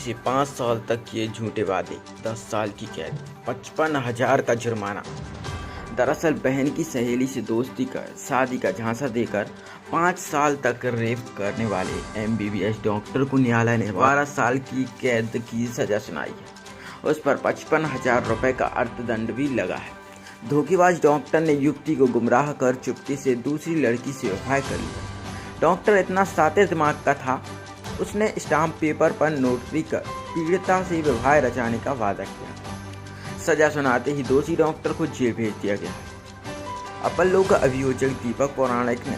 से 5 साल तक किए झूठे वादे, 10 साल की कैद, 55,000 का जुर्माना। दरअसल बहन की सहेली से दोस्ती कर शादी का झांसा देकर 5 साल तक रेप करने वाले MBBS डॉक्टर को न्यायालय ने 12 साल की कैद की सजा सुनाई है। उस पर 55,000 रुपये का अर्थदंड भी लगा है। धोखेबाज डॉक्टर ने युवती को गुमराह कर चुपके से दूसरी लड़की से विवाह कर लिया। डॉक्टर इतना सातिर दिमाग का था, उसने स्टाम्प पेपर पर नोटरी कर पीड़िता से विवाह रचाने का वादा किया। सजा सुनाते ही दोषी डॉक्टर को जेल भेज दिया गया। अपल्लो का अभियोजक दीपक पौराणिक ने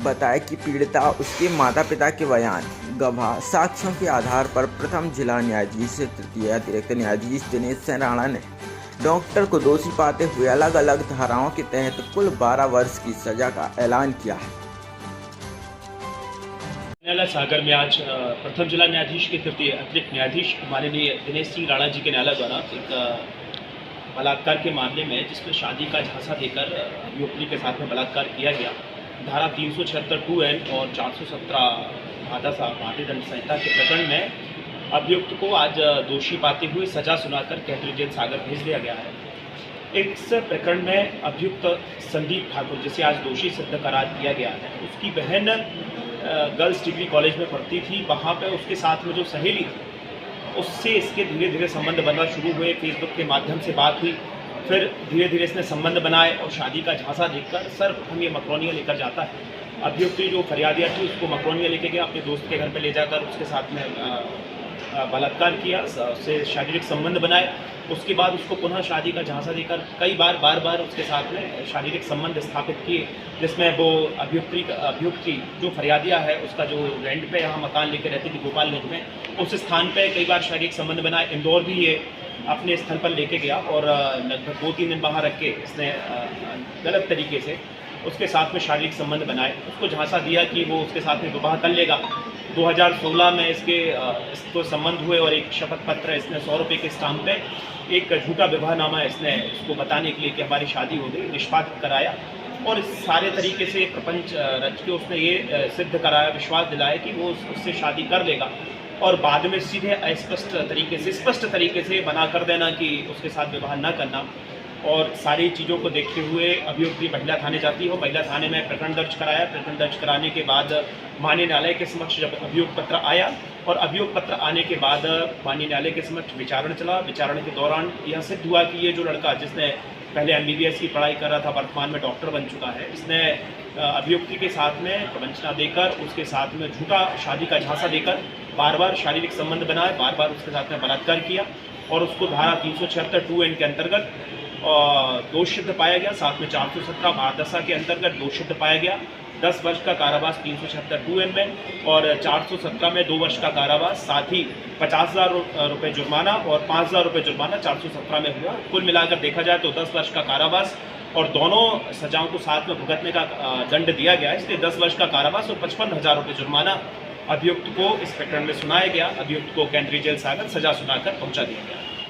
बताया कि पीड़िता उसके माता पिता के बयान, गवाह, साक्ष्यों के आधार पर प्रथम जिला न्यायाधीश से तृतीय अतिरिक्त न्यायाधीश दिनेश सिंह राणा ने डॉक्टर को दोषी पाते हुए अलग अलग धाराओं के तहत कुल 12 वर्ष की सजा का ऐलान किया है। न्यायालय सागर में आज प्रथम जिला न्यायाधीश के तृतीय अतिरिक्त न्यायाधीश माननीय दिनेश सिंह राणा जी के न्यायालय द्वारा एक बलात्कार के मामले में, जिसमें शादी का झांसा देकर युवती के साथ में बलात्कार किया गया, धारा 376 2N और 417 भारतीय दंड संहिता के प्रकरण में अभियुक्त को आज दोषी पाते हुए सजा सुनाकर कैथल जेल सागर भेज दिया गया है। इस प्रकरण में अभियुक्त संदीप ठाकुर, जिसे आज दोषी सिद्ध करार दिया गया है, उसकी बहन गर्ल्स डिग्री कॉलेज में पढ़ती थी। वहाँ पे उसके साथ में जो सहेली थी, उससे इसके धीरे धीरे संबंध बनना शुरू हुए। फेसबुक के माध्यम से बात हुई, फिर धीरे धीरे इसने संबंध बनाए और शादी का झांसा देकर सर्वप्रथम ये मकरोनिया लेकर जाता है। अभियुक्त जो फरियादिया थी उसको मकरोनिया लेके गया, अपने दोस्त के घर पर ले जाकर उसके साथ में बलात्कार किया, उससे शारीरिक संबंध बनाए। उसके बाद उसको पुनः शादी का झांसा देकर कई बार उसके साथ में शारीरिक संबंध स्थापित किए, जिसमें वो अभियुक्ति जो फरियादिया है उसका जो रेंट पे यहाँ मकान लेकर रहती थी गोपालगंज में, उस स्थान पे कई बार शारीरिक संबंध बनाए। इंदौर भी ये अपने स्थल पर लेके गया और लगभग 2-3 दिन बाहर रख के इसने गलत तरीके से उसके साथ में शारीरिक संबंध बनाए। उसको झांसा दिया कि वो उसके साथ में विवाह कर लेगा। 2016 में इसको संबंध हुए और एक शपथ पत्र इसने 100 रुपये के स्टाम्प पे एक झूठा विवाहनामा इसने उसको बताने के लिए कि हमारी शादी हो गई निष्पादित कराया और इस सारे तरीके से प्रपंच रच के उसने ये सिद्ध कराया, विश्वास दिलाया कि वो उससे शादी कर लेगा और बाद में सीधे अस्पष्ट तरीके से स्पष्ट तरीके से बना कर देना कि उसके साथ विवाह न करना। और सारी चीज़ों को देखते हुए अभियुक्ति महिला थाने जाती है। महिला थाने में प्रकरण दर्ज कराया। प्रकरण दर्ज कराने के बाद माननीय न्यायालय के समक्ष जब अभियोग पत्र आया और अभियोग पत्र आने के बाद माननीय न्यायालय के समक्ष विचारण चला। विचारण के दौरान यह सिद्ध हुआ कि ये जो लड़का जिसने पहले MBBS की पढ़ाई कर रहा था, वर्तमान में डॉक्टर बन चुका है, इसने अभियुक्ति के साथ में प्रवंचना देकर उसके साथ में झूठा शादी का झांसा देकर बार शारीरिक संबंध बनाए, बार उसके साथ में बलात्कार किया और उसको धारा 376 2N के अंतर्गत दोष सिद्ध पाया गया। साथ में 417 भारदशा के अंतर्गत दोष सिद्ध पाया गया। 10 वर्ष का कारावास 376 2N में और 417 में 2 वर्ष का कारावास, साथ ही 50,000 रुपये जुर्माना और 5,000 रुपये जुर्माना 417 में हुआ। कुल मिलाकर देखा जाए तो 10 वर्ष का कारावास और दोनों सजाओं को साथ में भुगतने का दंड दिया गया। इसलिए 10 वर्ष का कारावास और 55,000 रुपये जुर्माना अभियुक्त को इस प्रकरण में सुनाया गया। अभियुक्त को केंद्रीय जेल सागर सजा सुनाकर पहुंचा दिया गया।